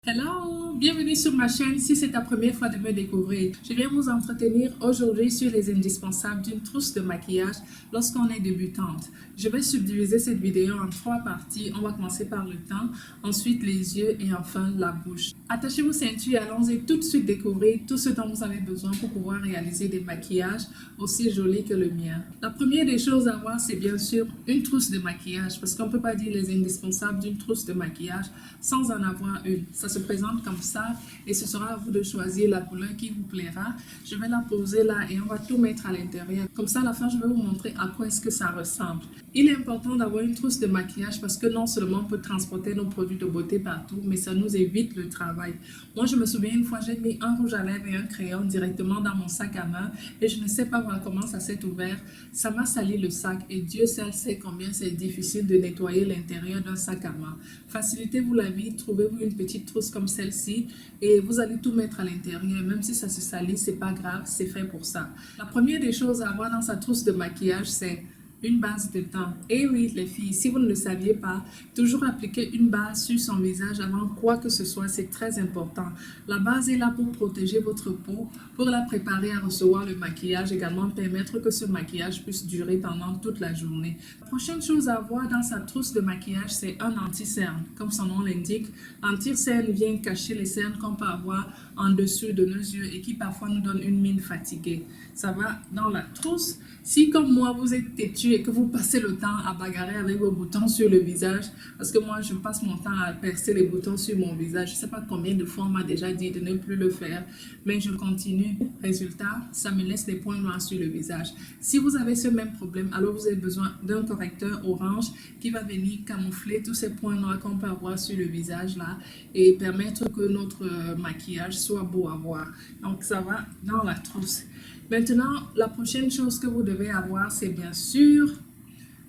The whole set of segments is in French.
Hello, bienvenue sur ma chaîne. Si c'est ta première fois de me découvrir, je viens vous entretenir aujourd'hui sur les indispensables d'une trousse de maquillage lorsqu'on est débutante. Je vais subdiviser cette vidéo en 3 parties. On va commencer par le teint, ensuite les yeux et enfin la bouche. Attachez vos ceintures et allons-y tout de suite découvrir tout ce dont vous avez besoin pour pouvoir réaliser des maquillages aussi jolis que le mien. La première des choses à voir, c'est bien sûr une trousse de maquillage parce qu'on ne peut pas dire les indispensables d'une trousse de maquillage sans en avoir une. Ça se présente comme ça et ce sera à vous de choisir la couleur qui vous plaira. Je vais la poser là et on va tout mettre à l'intérieur. Comme ça, à la fin, je vais vous montrer à quoi est-ce que ça ressemble. Il est important d'avoir une trousse de maquillage parce que non seulement on peut transporter nos produits de beauté partout, mais ça nous évite le travail. Moi, je me souviens une fois, j'ai mis un rouge à lèvres et un crayon directement dans mon sac à main et je ne sais pas comment ça s'est ouvert. Ça m'a sali le sac et Dieu seul sait combien c'est difficile de nettoyer l'intérieur d'un sac à main. Facilitez-vous la vie, trouvez-vous une petite trousse comme celle-ci et vous allez tout mettre à l'intérieur. Même si ça se salit, c'est pas grave, c'est fait pour ça. La première des choses à avoir dans sa trousse de maquillage, c'est une base de teint. Et oui, les filles, si vous ne le saviez pas, toujours appliquer une base sur son visage avant quoi que ce soit, c'est très important. La base est là pour protéger votre peau, pour la préparer à recevoir le maquillage, également permettre que ce maquillage puisse durer pendant toute la journée. La prochaine chose à avoir dans sa trousse de maquillage, c'est un anti-cerne. Comme son nom l'indique, l'anti-cerne vient cacher les cernes qu'on peut avoir en dessous de nos yeux et qui parfois nous donne une mine fatiguée. Ça va dans la trousse. Si comme moi, vous êtes têtu et que vous passez le temps à bagarrer avec vos boutons sur le visage, parce que moi, je passe mon temps à percer les boutons sur mon visage. Je ne sais pas combien de fois on m'a déjà dit de ne plus le faire, mais je continue. Résultat, ça me laisse des points noirs sur le visage. Si vous avez ce même problème, alors vous avez besoin d'un correcteur orange qui va venir camoufler tous ces points noirs qu'on peut avoir sur le visage là et permettre que notre maquillage soit beau à voir. Donc, ça va dans la trousse. Maintenant, la prochaine chose que vous devez avoir, c'est bien sûr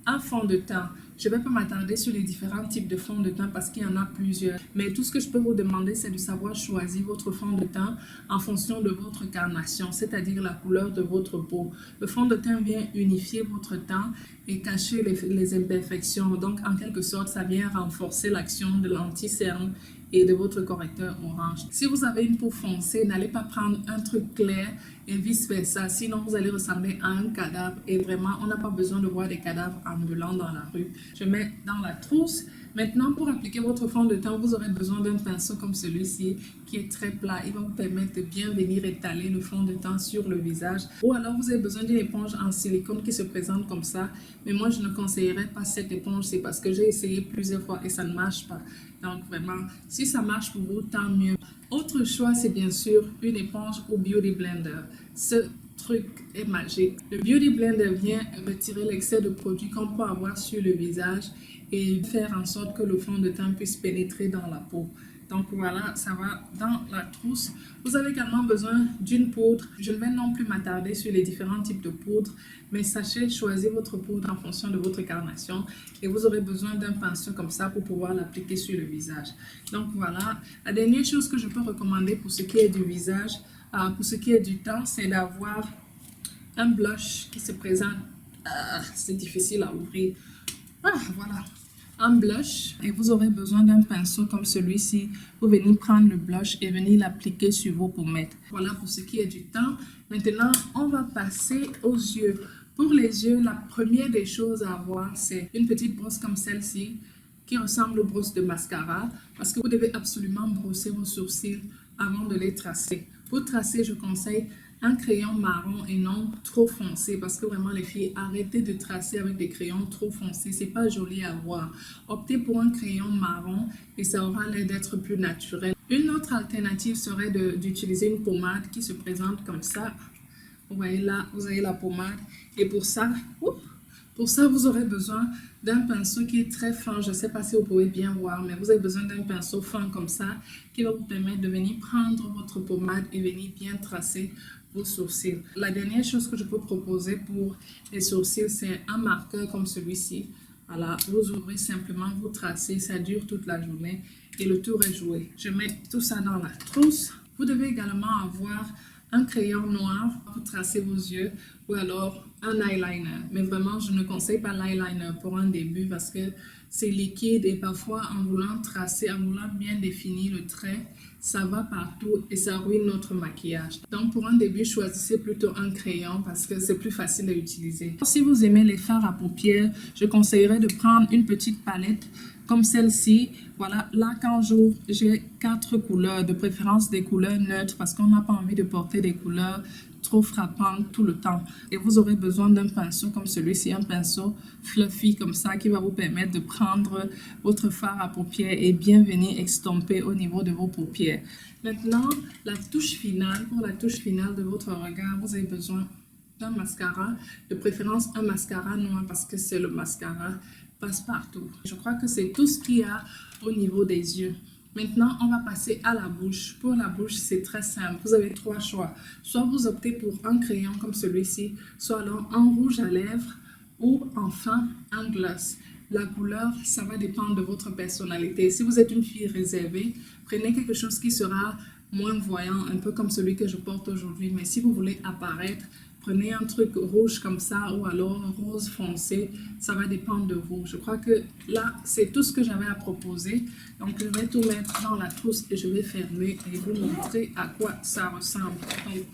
un fond de teint. Je ne vais pas m'attarder sur les différents types de fonds de teint parce qu'il y en a plusieurs. Mais tout ce que je peux vous demander, c'est de savoir choisir votre fond de teint en fonction de votre carnation, c'est-à-dire la couleur de votre peau. Le fond de teint vient unifier votre teint et cacher les imperfections. Donc, en quelque sorte, ça vient renforcer l'action de l'anti-cerne et de votre correcteur orange. Si vous avez une peau foncée, n'allez pas prendre un truc clair et vice versa, sinon vous allez ressembler à un cadavre et vraiment on n'a pas besoin de voir des cadavres ambulants dans la rue. Je mets dans la trousse. Maintenant, pour appliquer votre fond de teint, vous aurez besoin d'un pinceau comme celui-ci qui est très plat. Il va vous permettre de bien venir étaler le fond de teint sur le visage. Ou alors, vous avez besoin d'une éponge en silicone qui se présente comme ça. Mais moi, je ne conseillerais pas cette éponge. C'est parce que j'ai essayé plusieurs fois et ça ne marche pas. Donc, vraiment, si ça marche pour vous, tant mieux. Autre choix, c'est bien sûr une éponge ou Beauty Blender. Ce truc est magique. Le Beauty Blender vient retirer l'excès de produits qu'on peut avoir sur le visage et faire en sorte que le fond de teint puisse pénétrer dans la peau. Donc voilà, ça va dans la trousse. Vous avez également besoin d'une poudre. Je ne vais non plus m'attarder sur les différents types de poudre, mais sachez choisir votre poudre en fonction de votre carnation et vous aurez besoin d'un pinceau comme ça pour pouvoir l'appliquer sur le visage. Donc voilà, la dernière chose que je peux recommander pour ce qui est du visage, pour ce qui est du teint, c'est d'avoir un blush qui se présente. C'est difficile à ouvrir. Voilà. Un blush et vous aurez besoin d'un pinceau comme celui-ci pour venir prendre le blush et venir l'appliquer sur vos pommettes. Voilà pour ce qui est du teint. Maintenant, on va passer aux yeux. Pour les yeux, la première des choses à avoir, c'est une petite brosse comme celle-ci qui ressemble aux brosses de mascara parce que vous devez absolument brosser vos sourcils avant de les tracer. Pour tracer, je conseille un crayon marron et non trop foncé parce que vraiment les filles, arrêtez de tracer avec des crayons trop foncés, c'est pas joli à voir. Optez pour un crayon marron et ça aura l'air d'être plus naturel. Une autre alternative serait d'utiliser une pommade qui se présente comme ça. Vous voyez là, vous avez la pommade et pour ça, vous aurez besoin d'un pinceau qui est très fin. Je ne sais pas si vous pouvez bien voir, mais vous avez besoin d'un pinceau fin comme ça qui va vous permettre de venir prendre votre pommade et venir bien tracer vos sourcils. La dernière chose que je peux proposer pour les sourcils, c'est un marqueur comme celui-ci. Voilà, vous ouvrez simplement, vous tracez, ça dure toute la journée et le tour est joué. Je mets tout ça dans la trousse. Vous devez également avoir un crayon noir pour tracer vos yeux ou alors un eyeliner. Mais vraiment, je ne conseille pas l'eyeliner pour un début parce que c'est liquide et parfois en voulant tracer, en voulant bien définir le trait, ça va partout et ça ruine notre maquillage. Donc pour un début, choisissez plutôt un crayon parce que c'est plus facile à utiliser. Si vous aimez les fards à paupières, je conseillerais de prendre une petite palette comme celle-ci. Voilà, là quand j'ouvre, j'ai 4 couleurs, de préférence des couleurs neutres parce qu'on n'a pas envie de porter des couleurs trop frappantes tout le temps. Et vous aurez besoin d'un pinceau comme celui-ci, un pinceau fluffy comme ça qui va vous permettre de prendre votre fard à paupières et bien venir estomper au niveau de vos paupières. Maintenant, la touche finale, pour la touche finale de votre regard, vous avez besoin d'un mascara, de préférence un mascara noir parce que c'est le mascara passe-partout. Je crois que c'est tout ce qu'il y a au niveau des yeux. Maintenant, on va passer à la bouche. Pour la bouche, c'est très simple. Vous avez 3 choix. Soit vous optez pour un crayon comme celui-ci, soit alors un rouge à lèvres ou enfin un gloss. La couleur, ça va dépendre de votre personnalité. Si vous êtes une fille réservée, prenez quelque chose qui sera moins voyant, un peu comme celui que je porte aujourd'hui. Mais si vous voulez apparaître, prenez un truc rouge comme ça ou alors rose foncé, ça va dépendre de vous. Je crois que là, c'est tout ce que j'avais à proposer. Donc, je vais tout mettre dans la trousse et je vais fermer et vous montrer à quoi ça ressemble. Donc,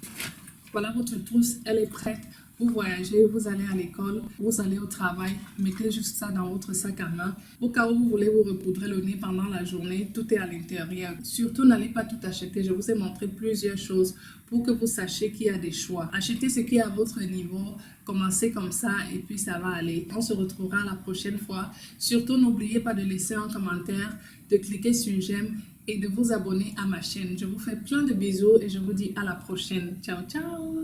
voilà votre trousse, elle est prête. Vous voyagez, vous allez à l'école, vous allez au travail, mettez juste ça dans votre sac à main. Au cas où vous voulez vous repoudrer le nez pendant la journée, tout est à l'intérieur. Surtout, n'allez pas tout acheter. Je vous ai montré plusieurs choses pour que vous sachiez qu'il y a des choix. Achetez ce qui est à votre niveau, commencez comme ça et puis ça va aller. On se retrouvera la prochaine fois. Surtout, n'oubliez pas de laisser un commentaire, de cliquer sur j'aime et de vous abonner à ma chaîne. Je vous fais plein de bisous et je vous dis à la prochaine. Ciao, ciao!